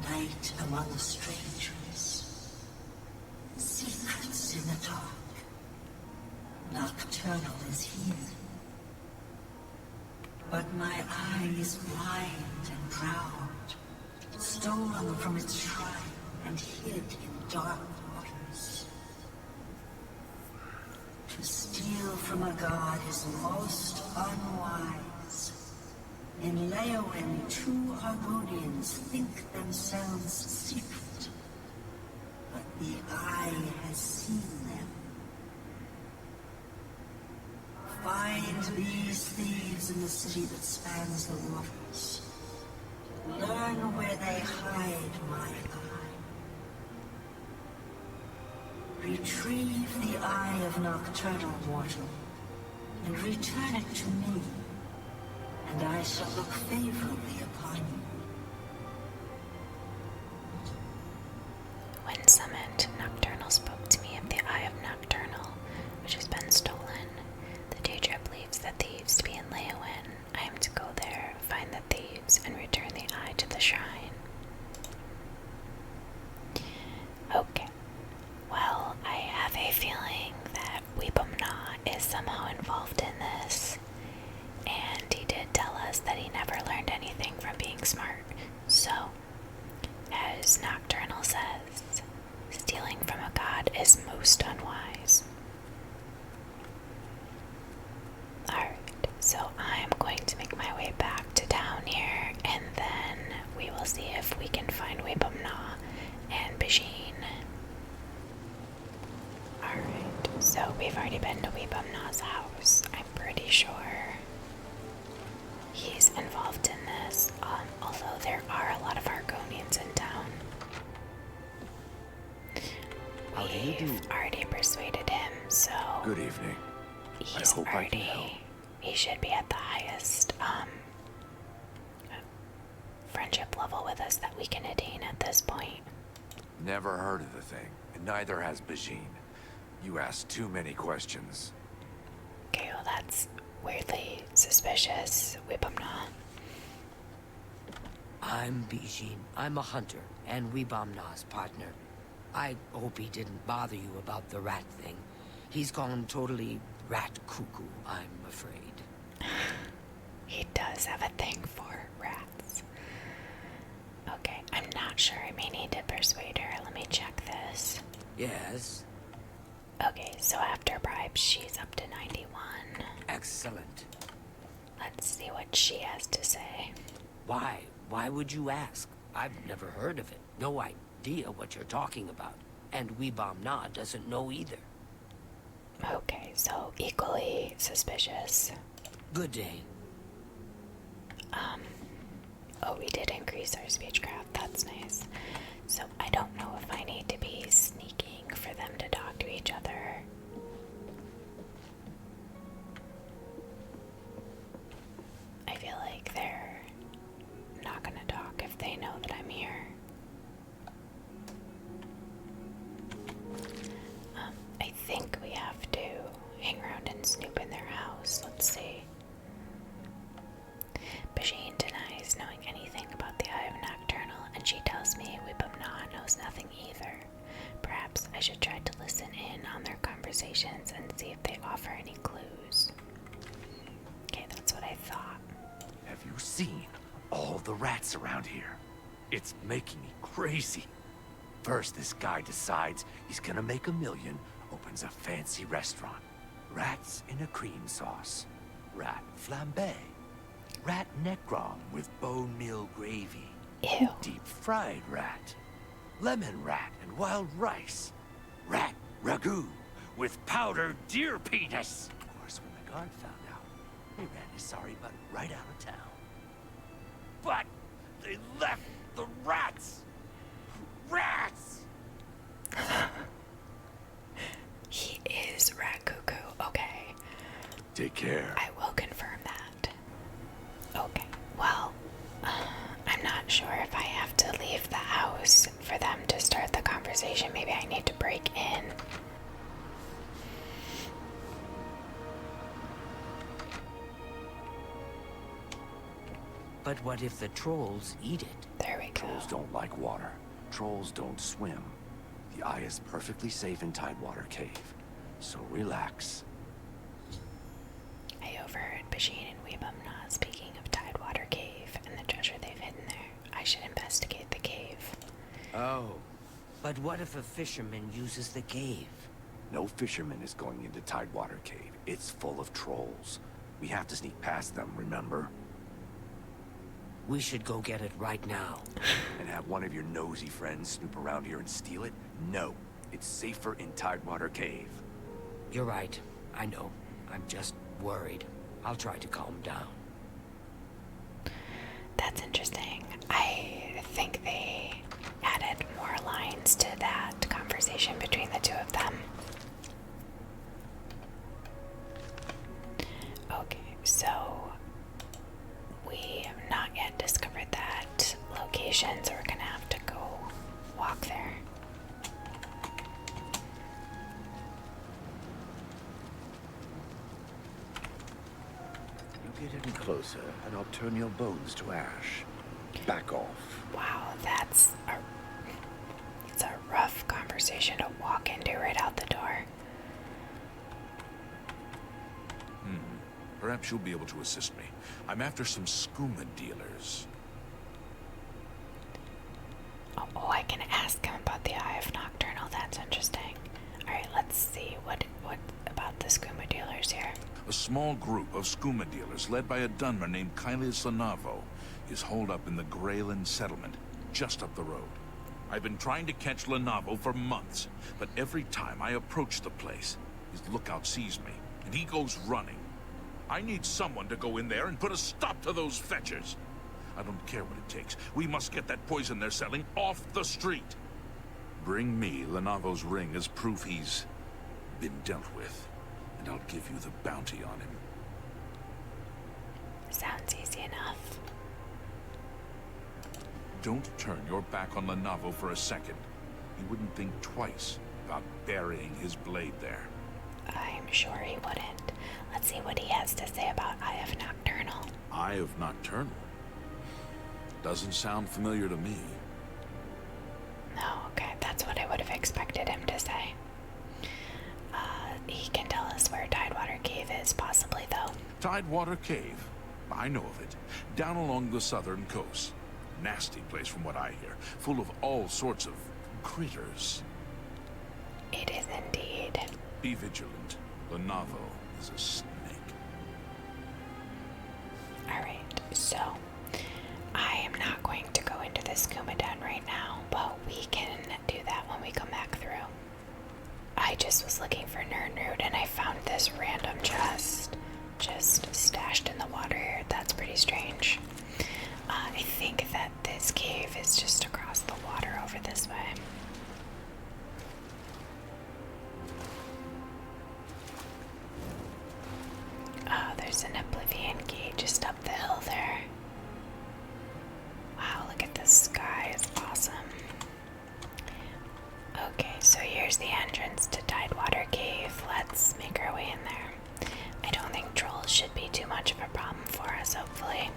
Night among strangers. Secrets in the dark. Nocturnal is here. But my eye is blind and proud, stolen from its shrine and hid in dark waters. To steal from a god is most unwise. In Leowen, 2 Harmonians think themselves secret, but the eye has seen them. Find these thieves in the city that spans the waters. Learn where they hide my eye. Retrieve the eye of Nocturnal mortal, and return it to me, and I shall look favorably upon you. When summoned, Nocturnal spoke to me of the Eye of Nocturnal, which has been stolen. The teacher believes the thieves to be in Leowen. I am to go there, find the thieves, and return the eye to the shrine. Okay. Well, I have a feeling that Weebumna is somehow involved in this. And he did tell us that he never learned anything from being smart. So, as Nocturnal says, stealing from a god is most unwise. Alright, so I'm going to make my way back to town here, and then we will see if we can find Weebumna and Bajin. Alright, so we've already been to Weebumna's house. I'm pretty sure he's involved in this, although there are a lot of Argonians in town. We've already persuaded him, so good evening. He's I hope I can help. He should be at the highest friendship level with us that we can attain at this point. Never heard of the thing, and neither has Bajin. You asked too many questions. Okay, well that's weirdly suspicious. Weebumna. I'm Bijin. I'm a hunter, and Weebumna's partner. I hope he didn't bother you about the rat thing. He's gone totally rat cuckoo, I'm afraid. He does have a thing for rats. Okay, I'm not sure. I may need to persuade her. Let me check this. Yes? Okay, so after bribes, she's up to 91. Excellent. Let's see what she has to say. Why? Why would you ask? I've never heard of it. No idea what you're talking about. And Weebumna doesn't know either. Okay, so equally suspicious. Good day. Oh, we did increase our speechcraft. That's nice. So I don't know if I need to be sneaking for them to talk to each other. I feel like they're not gonna talk if they know that I'm here. I think we have to hang around and snoop in their house. Let's see. Bajin denies knowing anything about the Eye of Nocturnal, and she tells me Weebumna knows nothing either. Perhaps I should try to listen in on their conversations and see if they offer any clues. Okay, that's what I thought. Have you seen all the rats around here? It's making me crazy. First, this guy decides he's gonna make $1 million, opens a fancy restaurant. Rats in a cream sauce. Rat flambe. Rat necrom with bone meal gravy. Ew. Deep fried rat. Lemon rat and wild rice. Rat ragu with powdered deer penis. Of course, when the guard found out, they ran his sorry butt right out of town. But they left the rats! Rats! He is Rat Cuckoo. Okay. Take care. I will confirm that. Okay. Well, I'm not sure if I have to leave the house for them to start the conversation. Maybe I need to break in. But what if the trolls eat it? There we Trolls don't like water. Trolls don't swim. The eye is perfectly safe in Tidewater Cave. So relax. I overheard Bajin and Weebum speaking of Tidewater Cave and the treasure they've hidden there. I should investigate the cave. Oh, but what if a fisherman uses the cave? No fisherman is going into Tidewater Cave. It's full of trolls. We have to sneak past them, remember? We should go get it right now. And have one of your nosy friends snoop around here and steal it? No. It's safer in Tidewater Cave. You're right. I know. I'm just worried. I'll try to calm down. That's interesting. I think they added more lines to that conversation between the two of them. Okay, so we have not yet discovered that location, so we're gonna have to go walk there. You get any closer, and I'll turn your bones to ash. Back off. Wow, it's a rough conversation to walk into right out the door. Perhaps you'll be able to assist me. I'm after some skooma dealers. Oh, I can ask him about the Eye of Nocturnal. That's interesting. Alright, let's see. What about the skooma dealers here? A small group of skooma dealers led by a Dunmer named Kylius Lanavo is holed up in the Greyland settlement, just up the road. I've been trying to catch Lanavo for months, but every time I approach the place, his lookout sees me, and he goes running. I need someone to go in there and put a stop to those fetchers. I don't care what it takes. We must get that poison they're selling off the street. Bring me Lanavo's ring as proof he's been dealt with, and I'll give you the bounty on him. Sounds easy enough. Don't turn your back on Lanavo for a second. He wouldn't think twice about burying his blade there. I'm sure he wouldn't. Let's see what he has to say about Eye of Nocturnal. Eye of Nocturnal? Doesn't sound familiar to me. No, okay, that's what I would have expected him to say. He can tell us where Tidewater Cave is, possibly, though. Tidewater Cave? I know of it. Down along the southern coast. Nasty place from what I hear. Full of all sorts of critters. It is indeed. Be vigilant. Lanavo is a snake. Alright, so I am not going to go into this skooma den right now, but we can do that when we come back through. I just was looking for Nernroot and I found this random chest just stashed in the water here. That's pretty strange. I think that this cave is just across the water over this way. Oh, there's an Oblivion gate just up the hill there. Wow, look at the sky, it's awesome. Okay, so here's the entrance to Tidewater Cave. Let's make our way in there. I don't think trolls should be too much of a problem for us, hopefully.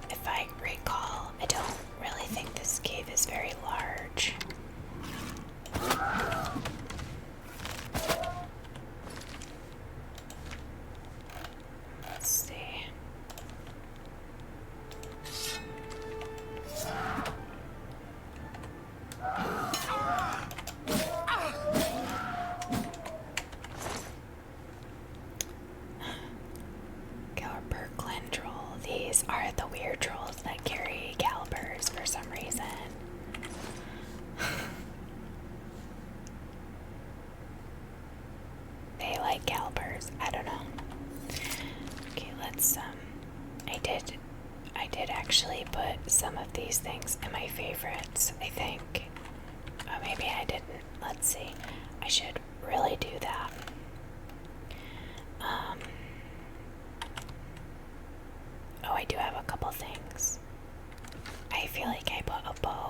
If I recall, I don't really think this cave is very large. Let's see. Caliber troll. These are the weird trolls that carry calibers for some reason. They like calibers. I don't know. Okay, let's I did actually put some of these things in my favorites, I think. Oh, maybe I didn't. Let's see. I should really do that. Oh, I do have a couple things. I feel like I put a bow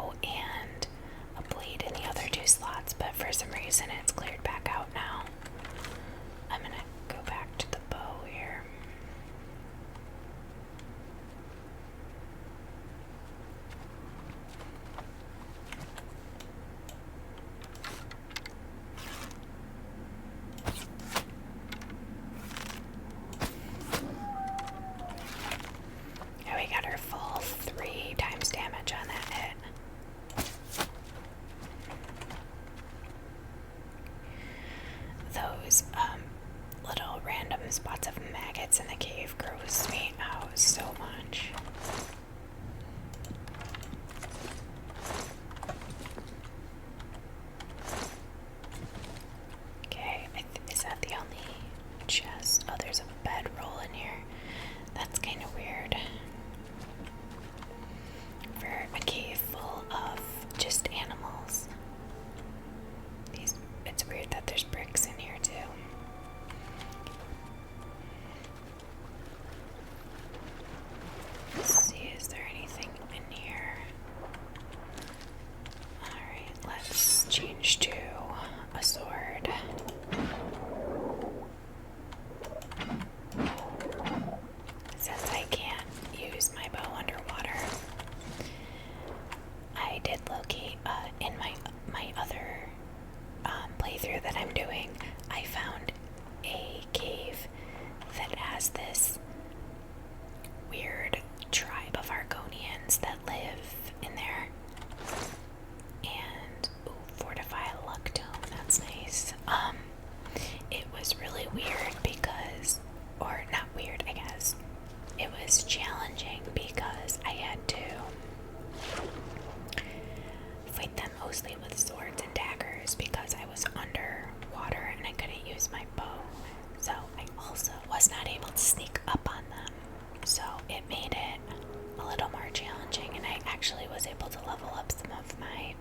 actually was able to level up some of my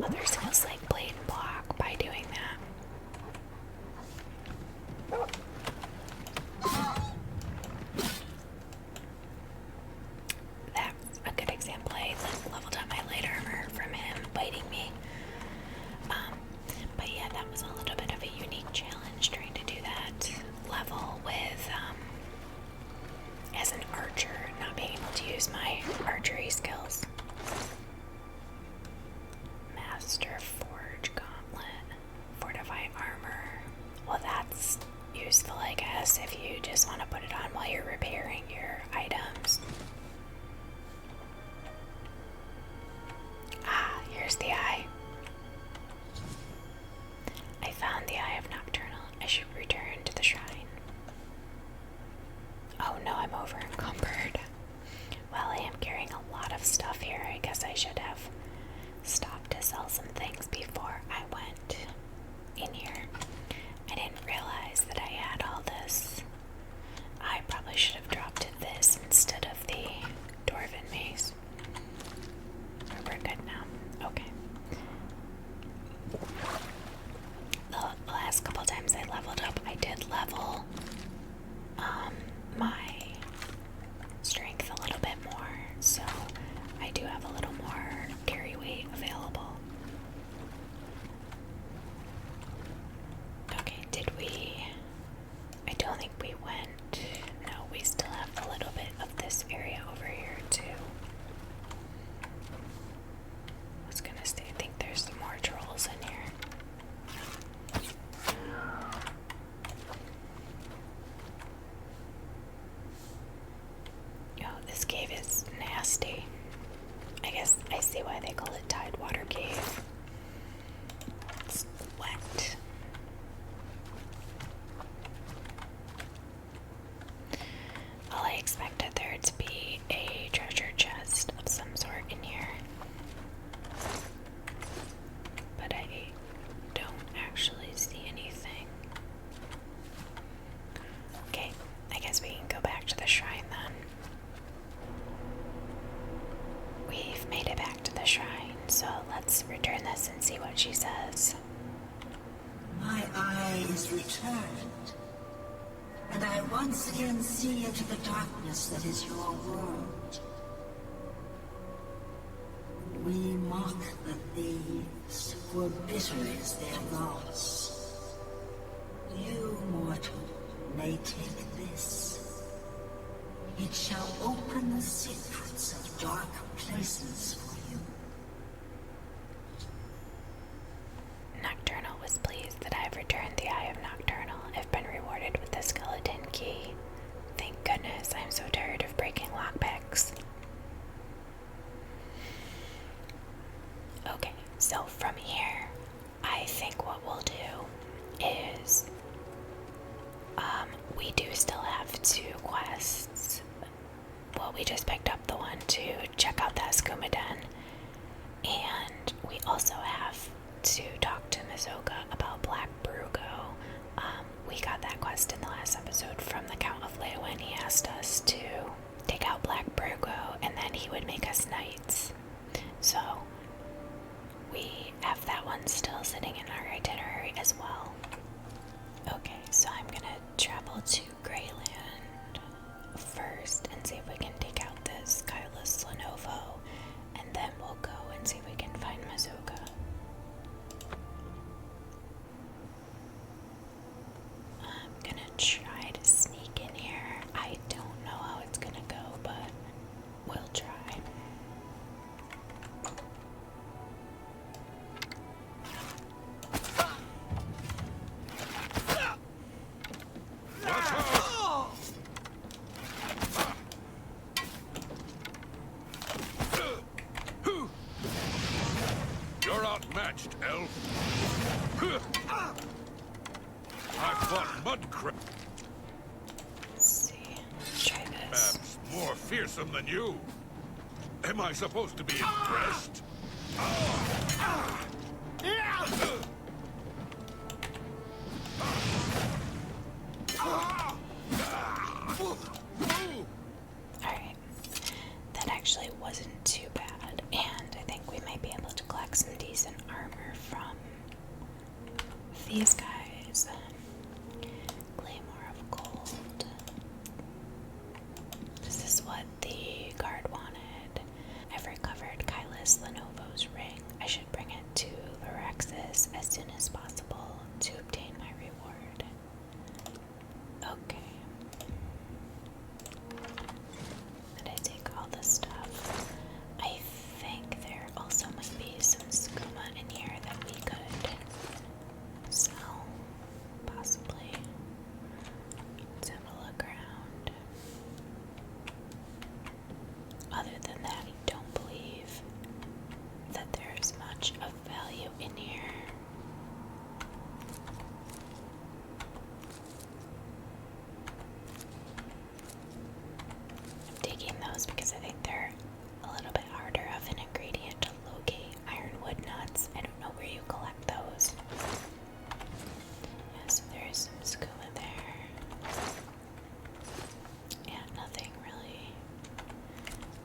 other skills like blade and block by doing that. That's a good example. I leveled up my light armor from him biting me. But yeah, that was a little bit of a unique challenge trying to do that level with, as an archer, not being able to use my archery skills. Master Forge Gauntlet. Fortify armor. Well, that's useful, I guess, if you just want to put it on while you're repairing your items. Ah, here's the eye. I found the Eye of Nocturnal. I should return to the shrine. Oh no, I'm over encumbered. Well, I am carrying a lot of stuff here. I guess I should have stopped to sell some things before I went in here. I didn't realize that I had all this. I probably should have dropped this instead of the Dwarven mace. We're good now. Okay. The last couple times I leveled up, I did level my strength a little bit more, so I do have a little more carry weight available. Okay, did we? I don't think we went. No, we still have a little bit of this area over here too. I was gonna say, I think there's some more trolls in here. Oh, this cave is nasty. I guess I see why they call it Tidewater Cave. It's wet. Well, I expected there to be a treasure chest of some sort in here, but I don't actually see anything. Okay, I guess we can go back to the shrine then. We've made it back to the shrine, so let's return this and see what she says. My eye is returned, and I once again see into the darkness that is your world. We mock the thieves, for bitter is their loss. You, mortal, may take this. It shall open the secrets of dark places for you. Nocturnal was pleased that I have returned the Eye of Nocturnal. I've been rewarded with the skeleton key. Thank goodness, I'm so tired of breaking lockpicks. Okay, so from here, I think what we'll do is, we do still have 2 quests. Well, we just picked up the one to check out that skooma den, and we also have to talk to Mazoga about Black Brugo. We got that quest in the last episode from the Count of Leeuwen. He asked us to take out Black Brugo, and then he would make us knights. So, we have that one still sitting in our itinerary as well. Okay, so I'm gonna travel to Greyland first and see if we can take out this Kylus Lenovo, and then we'll go and see if we can find Mazoga. I'm gonna try to sneak in here. I don't know how it's gonna go, but we'll try. You're outmatched, elf. I fought mudcrab. Let's see. Try this. Perhaps more fearsome than you. Am I supposed to be impressed? Alright. That actually wasn't too bad. make some decent armor from these guys. Claymore of Gold. This is what the guard wanted. I've recovered Kylis Lenovo's ring. I should bring it to Lorexis as soon as possible to obtain my reward. Okay. And I take all this stuff. I think there also might be some skooma in here that we could sell, possibly. Let's have a look around. Other than that, I don't believe that there's much of value in here. I'm taking those because I think they're a little bit harder of an ingredient to locate. Ironwood nuts, I don't know where you collect those. Yeah, so there's some skooma there. Yeah, nothing really.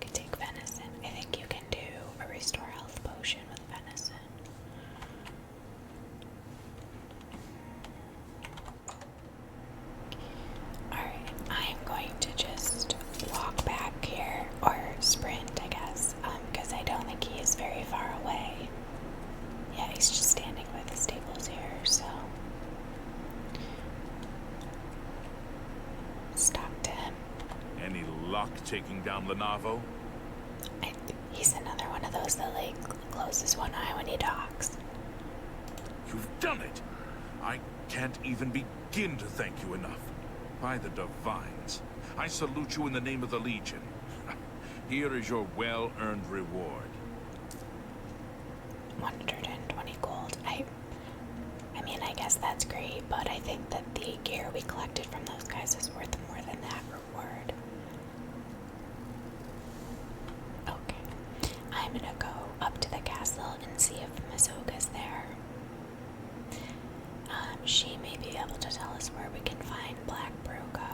Could take venison. I think you can do a restore health potion with venison. Alright, I'm going to just walk back here, or sprint, I guess, because I don't think he is very far away. Yeah, he's just standing by the stables here, so stop to him. Any luck taking down Lenovo? He's another one of those that, like, closes one eye when he talks. You've done it! I can't even begin to thank you enough. By the divines, I salute you in the name of the Legion. Here is your well-earned reward. 120 gold. I mean, I guess that's great, but I think that the gear we collected from those guys is worth more than that reward. Okay. I'm gonna go up to the castle and see if Mazoga's there. She may be able to tell us where we can find Black Brugo.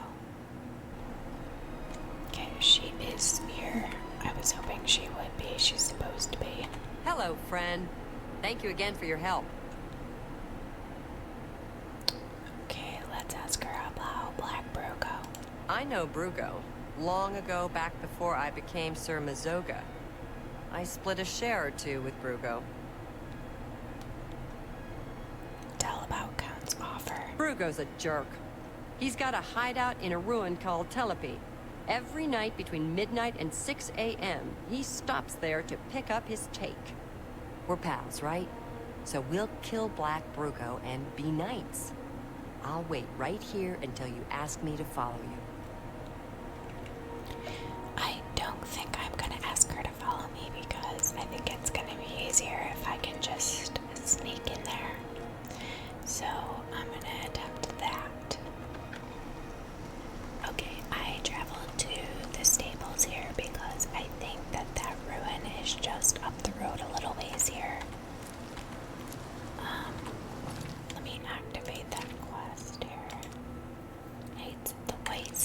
Okay, she is here. I was hoping she would be. She's supposed to be. Hello, friend. Thank you again for your help. Okay, let's ask her about Black Brugo. I know Brugo. Long ago, back before I became Sir Mazoga. I split a share or two with Brugo. Tell about Count's offer. Brugo's a jerk. He's got a hideout in a ruin called Telepi. Every night between midnight and 6 a.m., he stops there to pick up his take. We're pals, right? So we'll kill Black Brugo and be knights. I'll wait right here until you ask me to follow you. I don't think I'm gonna ask her to follow me because I think it's gonna be easier if I can just sneak in there. So I'm gonna attempt that. Okay, I traveled to the stables here because I think that that ruin is just up the road a little ways here. Let me activate that quest here. Knights of the White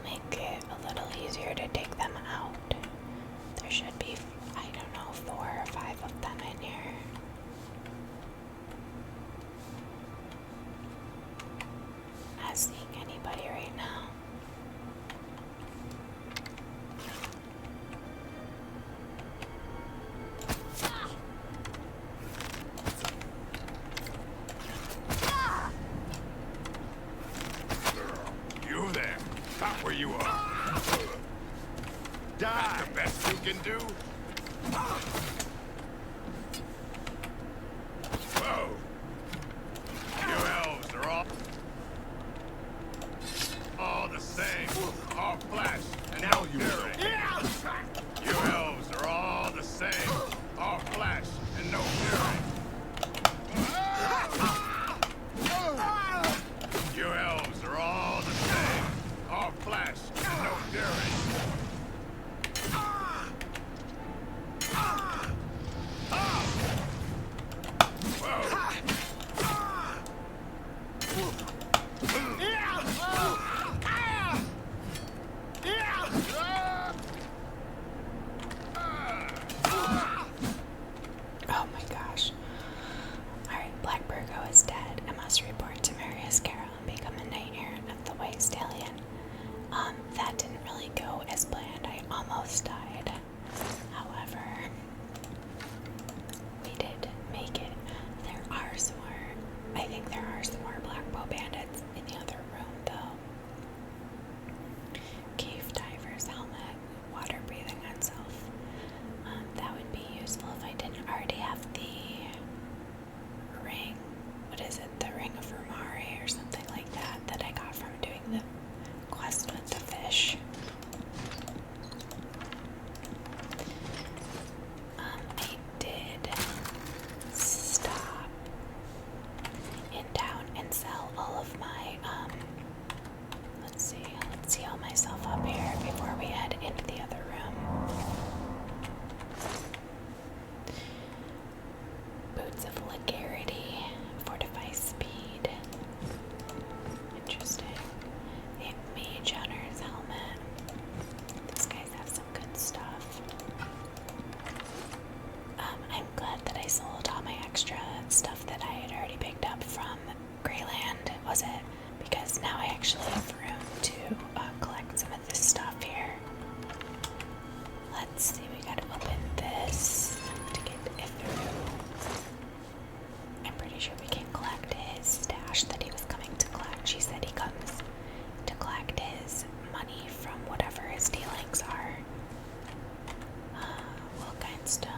make it a little easier to take them out. There should be, I don't know, 4 or 5 of them in here. Not seeing anybody right now. You there. Stop where you are. Die. The best you can do. Whoa. You elves are all the same. All flesh and no fury. You elves are all the same. All flesh and no fury. You elves are all the same. All flesh and no fury. Oh my gosh. Alright, Black Brugo is dead. I must report to Marius Carroll and become a knight errant of the White Stallion. That didn't really go as planned. I almost died. However, we did make it. There are some more, I think there are some more Black Bow Bandits in the other room though. Cave diver's helmet, water breathing on self. That would be useful if I didn't already have the ring. What is it? The Ring of Rumare or something like that that I got from doing the quest with the fish. I did stop in town and sell all of my, let's heal myself up here before we head into the other room. Boots of Legarity, Fortify Speed. Interesting. A Mage Hunter's helmet. These guys have some good stuff. I'm glad that I sold all my extra stuff that I had already picked up from Greyland, was it? Because now I actually have room to collect some of this stuff here. Let's see, we gotta open this to get it through. I'm pretty sure we can collect his stash that he was coming to collect. She said he comes to collect his money from whatever his dealings are. Wilkine Stone.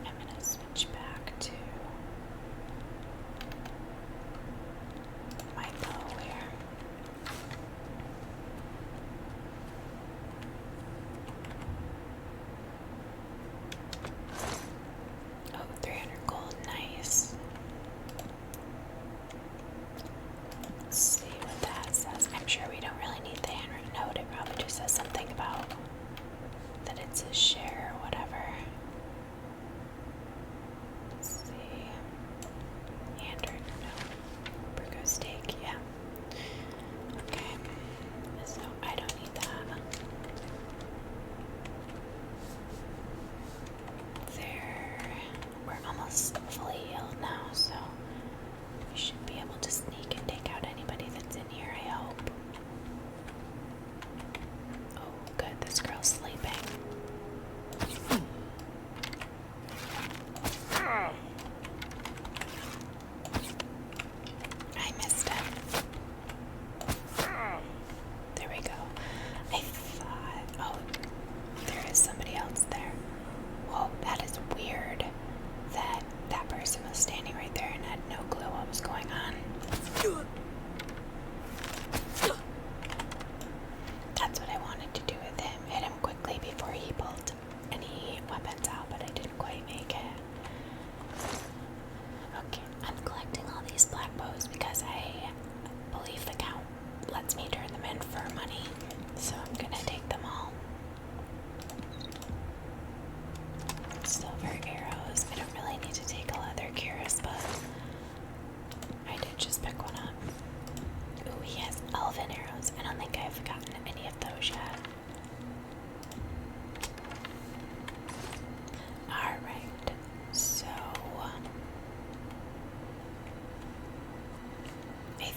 I'm gonna switch back to my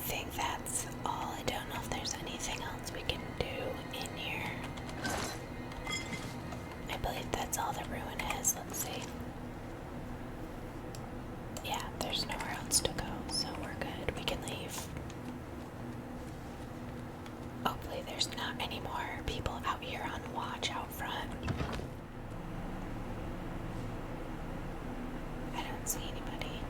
think that's all. I don't know if there's anything else we can do in here. I believe that's all the ruin is. Let's see. Yeah, there's nowhere else to go, so we're good. We can leave. Hopefully there's not any more people out here on watch out front. I don't see anybody.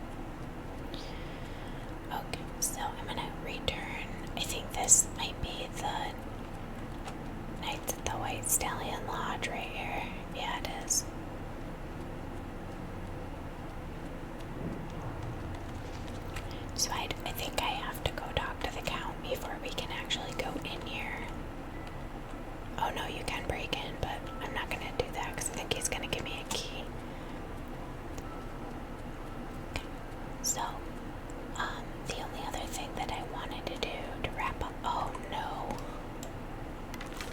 Okay, so I'm gonna return. I think this might be the Knights at the White Stallion Lodge right here. Yeah, it is. So I think I have to go talk to the Count before we can actually go in here. Oh no, you can break in, but I'm not gonna do that because I think he's gonna give me a key. Okay. So, the only other thing that I wanted to do to wrap up. Oh no.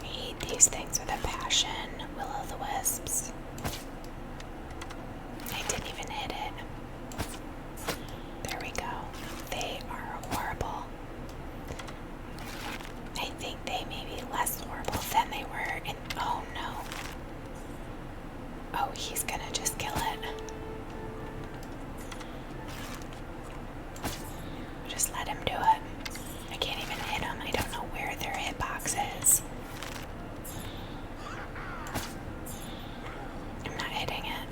I hate these things with a passion. Will-o'-the-wisps. I didn't even hit it. There we go. They are horrible. I think they may be less horrible than they were in. Oh no. Oh, he's gonna just kill it. Just let him do it. I can't even hit him. I don't know where their hitbox is. I'm not hitting it.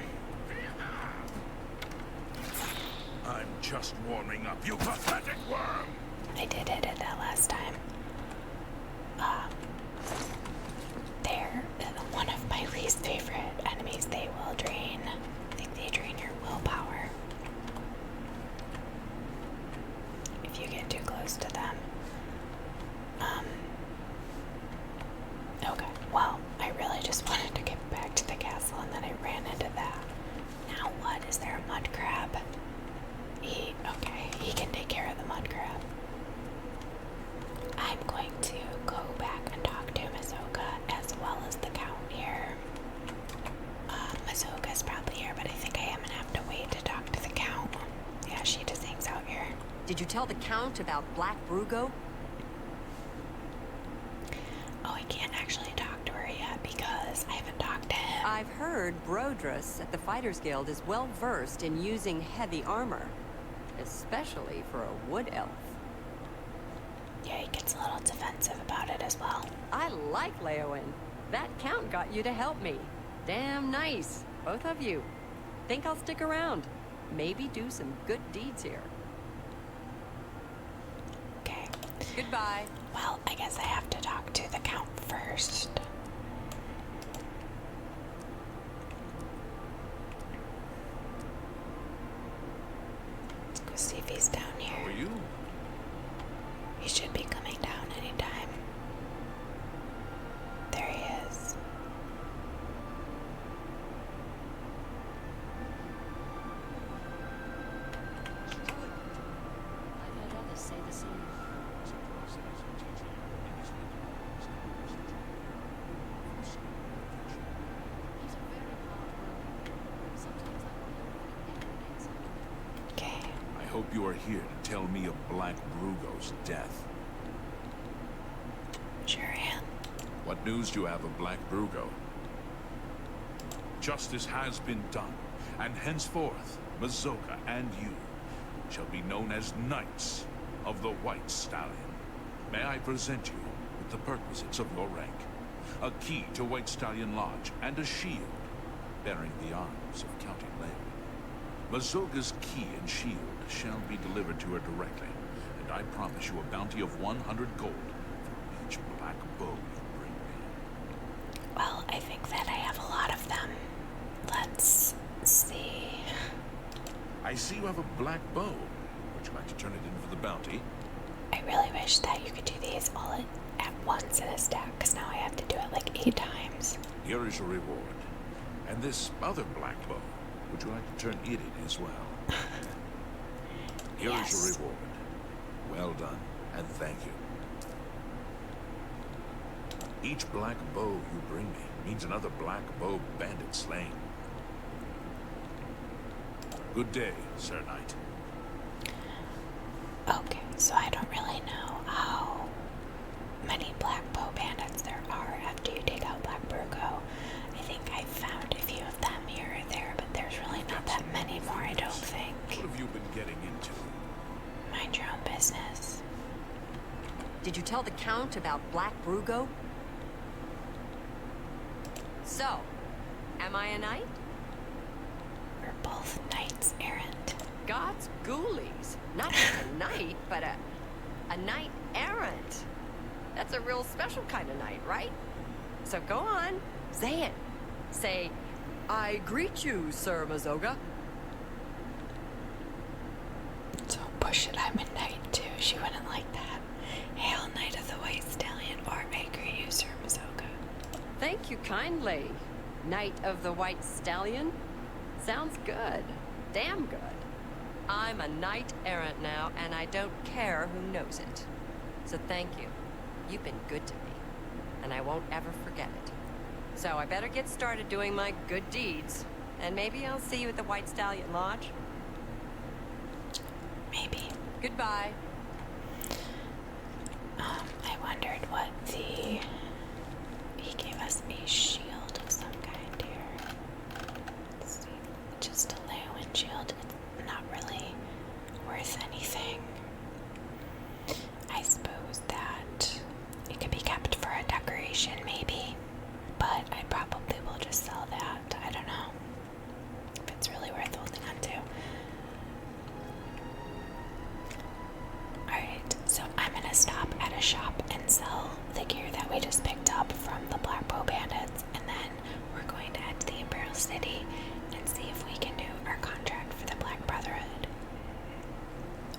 I'm just warming up, you pathetic worm! I did hit it that last time. They're one of my least favorite enemies. They will drain. I think they drain your willpower if you get too close to them. Okay, well, I really just wanted to get back to the castle and then I ran into that. Now what? Is there a mud crab? Okay, he can take care of the mud crab. I'm going to go back and talk to Mazoga as well as the Count here. Mazoga's probably here, but I think I am gonna have to wait to talk to the Count. Yeah, she just hangs out here. Did you tell the Count about Black Brugo? Oh, I can't actually talk to her yet because I haven't talked to him. I've heard Brodrus at the Fighters Guild is well versed in using heavy armor, especially for a wood elf. Yeah, he gets a little defensive about it as well. I like Leowen. That Count got you to help me. Damn nice, both of you. Think I'll stick around. Maybe do some good deeds here. Okay. Goodbye. Well, I guess I have to talk to the Count first. Let's go see if he's down here. How are you? He should be coming down anytime. There he is. I've had others say the same. Okay. I hope you are here to tell me of Black Brugo's death. Sure am. What news do you have of Black Brugo? Justice has been done, and henceforth, Mazoga and you shall be known as Knights of the White Stallion. May I present you with the perquisites of your rank? A key to White Stallion Lodge, and a shield bearing the arms of Count Leowen. Mazoga's key and shield shall be delivered to her directly, and I promise you a bounty of 100 gold for each black bow you bring me. Well, I think that I have a lot of them. Let's see. I see you have a black bow. Would you like to turn it in for the bounty? I really wish that you could do these all at once in a stack, because now I have to do it like 8 times. Here is your reward. And this other black bow, would you like to turn it in as well? Here is Yes. your reward. Well done, and thank you. Each black bow you bring me means another Black Bow Bandit slain. Good day, Sir Knight. Okay, so I don't really Did you tell the Count about Black Brugo? So, am I a knight? We're both knights errant. God's ghoulies. Not just a knight, but a knight errant. That's a real special kind of knight, right? So go on, say it. Say, I greet you, Sir Mazoga. Don't push it, I'm a knight too. She wouldn't like that. Hail, Knight of the White Stallion, or I greet you, Sir Mazoga. Thank you kindly, Knight of the White Stallion. Sounds good. Damn good. I'm a knight errant now, and I don't care who knows it. So thank you. You've been good to me, and I won't ever forget it. So I better get started doing my good deeds, and maybe I'll see you at the White Stallion Lodge. Maybe. Goodbye. I wondered what the... He gave us a shield of some kind here. Let's see. Just a Leowen shield. It's not really worth anything. I suppose that it could be kept for a decoration, maybe. But I probably will just sell that. I don't know if it's really worth holding on to. Alright, so I'm gonna stop at a shop and sell the gear that we just picked up from the Black Bow Bandits, and then we're going to head to the Imperial City and see if we can do our contract for the Black Brotherhood.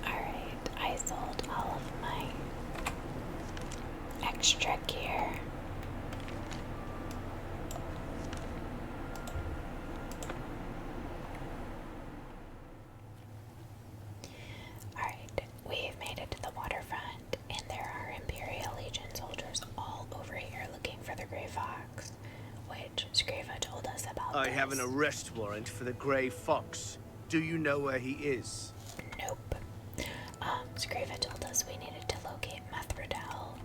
Alright, I sold all of my extra gear. Alright, we've made it to the waterfront, and there are Imperial Legion soldiers all over here looking for the Grey Fox, which Scriva told us about. I have an arrest warrant for the Grey Fox. Do you know where he is? Nope. Scriva told us we needed to locate Methridel.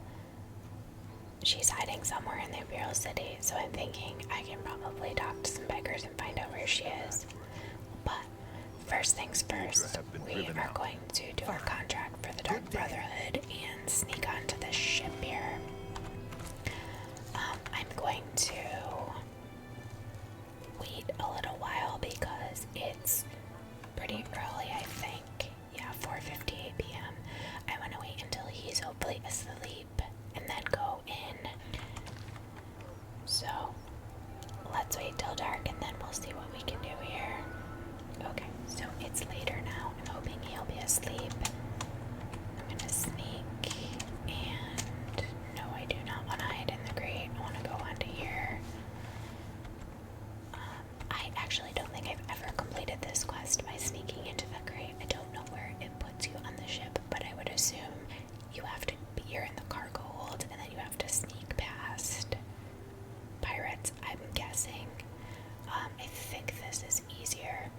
She's hiding somewhere in the Imperial City, so I'm thinking I can probably talk to some beggars and find out where she is. But first things first, we are going to do our contract for the Dark Brotherhood and sneak onto this ship here. I'm going to wait a little while because it's pretty early, I think. Yeah, 4:58 p.m. I want to wait until he's hopefully asleep and then go in. So let's wait till dark and then we'll see what we can do here. Okay, so it's later now. I'm hoping he'll be asleep. I'm gonna sneak, and no, I do not want to hide in the grate. I want to go onto here. I actually don't think I've ever completed this quest by sneaking into the grate. I don't know where it puts you on the ship, but I would assume you have to be here in the cargo hold, and then you have to sneak past pirates, I'm guessing. I think this is easier,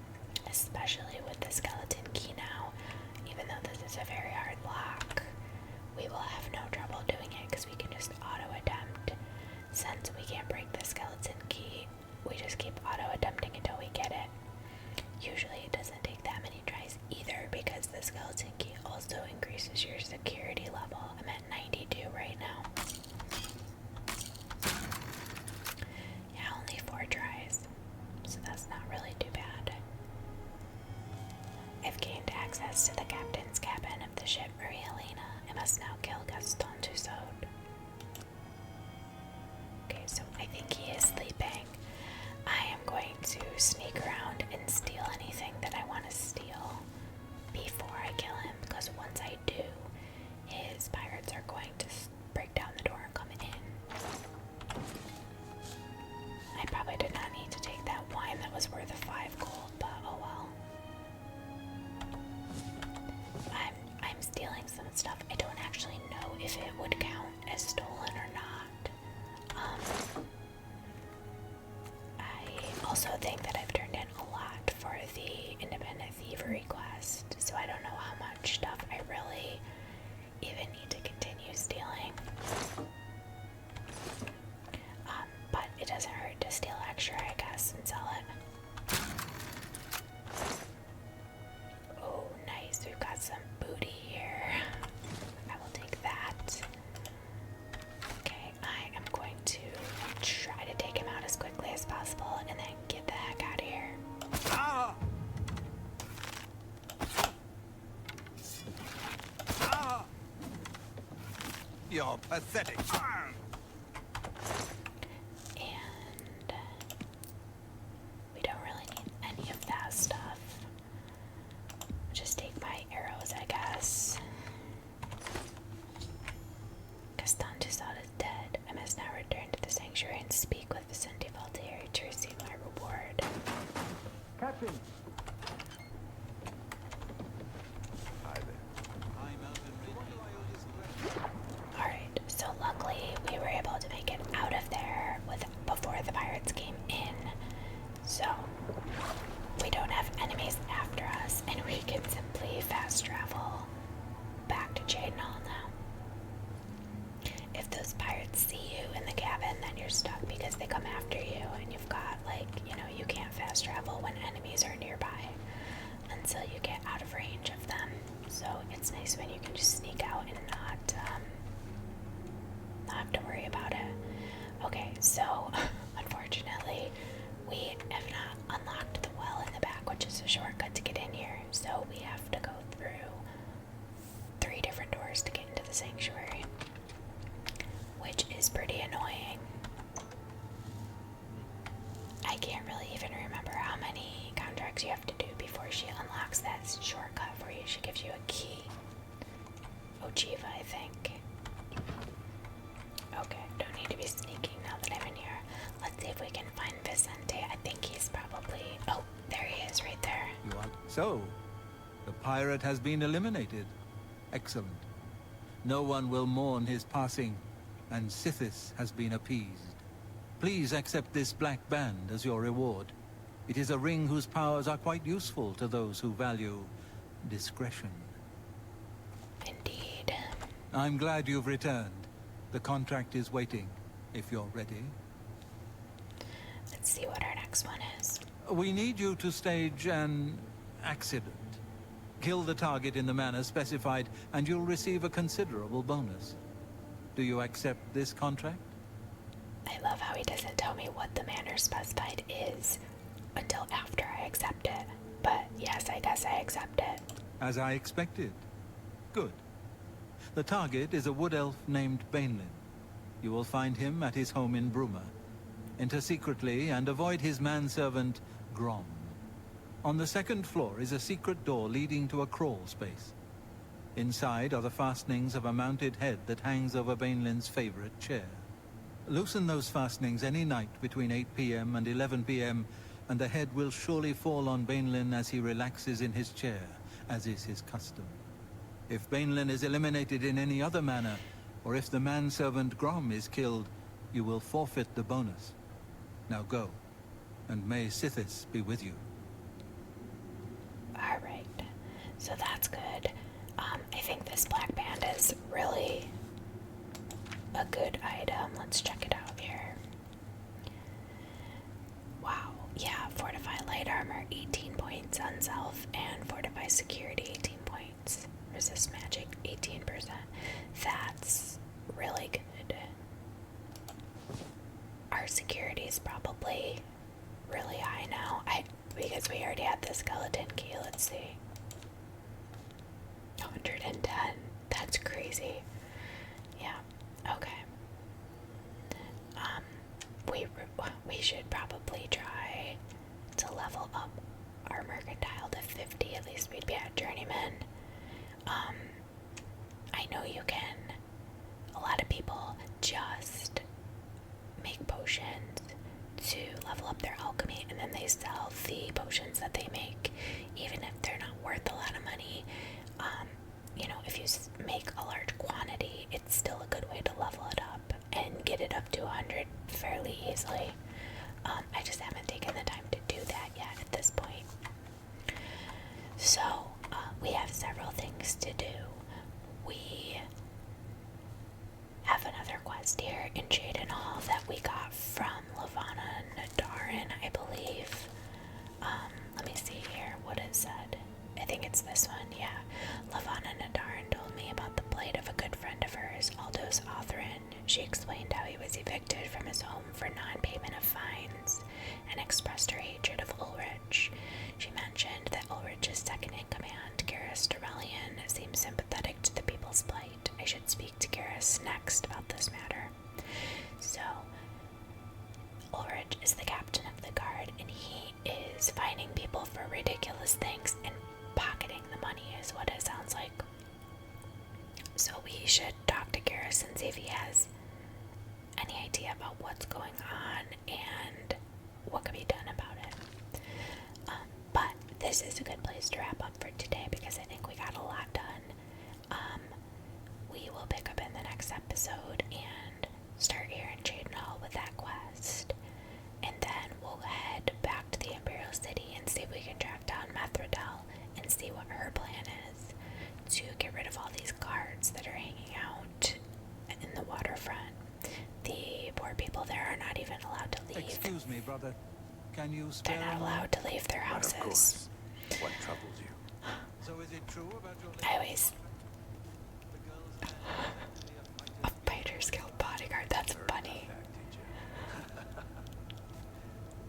especially with the skeleton key now. Even though this is a very hard lock, we will have no trouble doing it because we can just auto-attempt. Since we can't break the skeleton key, we just keep auto-attempting until we get it. Usually it doesn't take that many tries either because the skeleton key also increases your security level. I'm at 92 right now. Yeah, only 4 tries, so that's not really too bad. I've gained access to the captain's cabin of the ship Marie Elena. I must now kill Gaston Tussaud. Okay, so I think he is sleeping. I am going to sneak around and steal anything that I want to steal before I kill him, because once I do, his pirates are going to break down the door and come in. I probably did not need to take that wine that was worth 5 gold, but oh well. I'm stealing some stuff. I don't actually know if it would count as stolen or not. I also think that I've turned in a lot for the Independent Thievery quest, so I don't know how much stuff I really even need to continue stealing. But it doesn't hurt to steal extra, I guess, and sell it. Oh, nice. We've got some booty here. I will take that. You're pathetic. And we don't really need any of that stuff. Just take my arrows, I guess. Gaston Toussaint is dead. I must now return to the sanctuary and speak with Vicente Valtieri to receive my reward. Captain! Hi there. Alright, so luckily we were able to make it out of there before the pirates came in. So we don't have enemies after us, and we can simply fast travel back to Jadenhall now. If those pirates see you in the cabin, then you're stuck because they come after you, and you've got, like, you can't fast travel when enemies are nearby until you get out of range of them. So it's nice when you can just sneak out and not have to worry about it. Okay, so unfortunately we have not unlocked the well in the back, which is a shortcut to get in here, so we have to go through 3 different doors to get into the sanctuary, which is pretty annoying. I can't really even remember how many contracts you have to do before she unlocks that shortcut for you. She gives you a key. Ojiva, I think. Okay, don't need to be sneaking now that I'm in here. Let's see if we can find Vicente. I think he's probably... Oh, there he is, right there. You are... So, the pirate has been eliminated. Excellent. No one will mourn his passing, and Sithis has been appeased. Please accept this black band as your reward. It is a ring whose powers are quite useful to those who value discretion. Indeed. I'm glad you've returned. The contract is waiting, if you're ready. Let's see what our next one is. We need you to stage an accident. Kill the target in the manner specified, and you'll receive a considerable bonus. Do you accept this contract? I love how he doesn't tell me what the manner specified is until after I accept it. But yes, I guess I accept it. As I expected. Good. The target is a wood elf named Bainlin. You will find him at his home in Bruma. Enter secretly and avoid his manservant, Grom. On the 2nd floor is a secret door leading to a crawl space. Inside are the fastenings of a mounted head that hangs over Bainlin's favorite chair. Loosen those fastenings any night between 8 p.m. and 11 p.m., and the head will surely fall on Bainlin as he relaxes in his chair, as is his custom. If Bainlin is eliminated in any other manner, or if the manservant Grom is killed, you will forfeit the bonus. Now go, and may Sithis be with you. Alright, so that's good. I think this black band is really a good item. Let's check it out here. Wow, yeah, Fortify Light Armor 18 points on self, and Fortify Security 18 points. Resist Magic 18%. That's really good. Our security is probably really high now. Because we already had the skeleton key. Let's see. 110. That's crazy. Yeah. Okay. We should probably try to level up our mercantile to 50. At least we'd be at journeyman. I know you can. A lot of people just make potions to level up their alchemy, and then they sell the potions that they make, even if they're not worth a lot of money. If you make a large quantity, it's still a good way to level it up and get it up to 100 fairly easily. I just haven't taken the time to do that yet at this point. So, we have several things to do. We have another quest here in Jadenhall that we got from Lavanna Nadarin, I believe. Let me see here what it said. I think it's this one, yeah. Lavanna Nadarin told me about the plight of a good friend of hers, Aldous Otherin. She explained how he was evicted from his home for non-payment of fines, and expressed her hatred of Ulrich. She mentioned that Ulrich's second-in-command, Garrus Durelian, seemed sympathetic to the people's plight. I should speak to Garrus next about this matter. So, Ulrich is the captain of the guard, and he is fining people for ridiculous things and pocketing the money, is what it sounds like. So we should talk to Garrus and see if he has any idea about what's going on and what could be done about it. But this is a good place to wrap up for today because I think we got a lot done. We will pick up in the next episode and start here in Jadenhall with that quest. And then we'll head back to the Imperial City and see if we can track down Methridel and see what her plan is to get rid of all these guards that are hanging out in the waterfront. The poor people there are not even allowed to leave. Excuse me, brother. Can you spare They're not allowed to leave their houses. But of course. What troubles you? So is it true about your I always... A Fighter's Guild bodyguard, that's funny.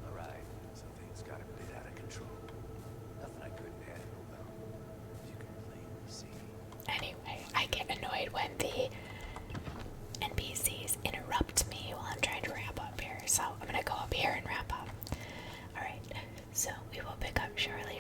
Alright, so things got a bit out of control. Nothing I couldn't handle, though. As you can plainly see. Anyway, I get annoyed when the NPCs interrupt me while I'm trying to wrap up here, so I'm gonna go up here and wrap up. Alright, so we will pick up shortly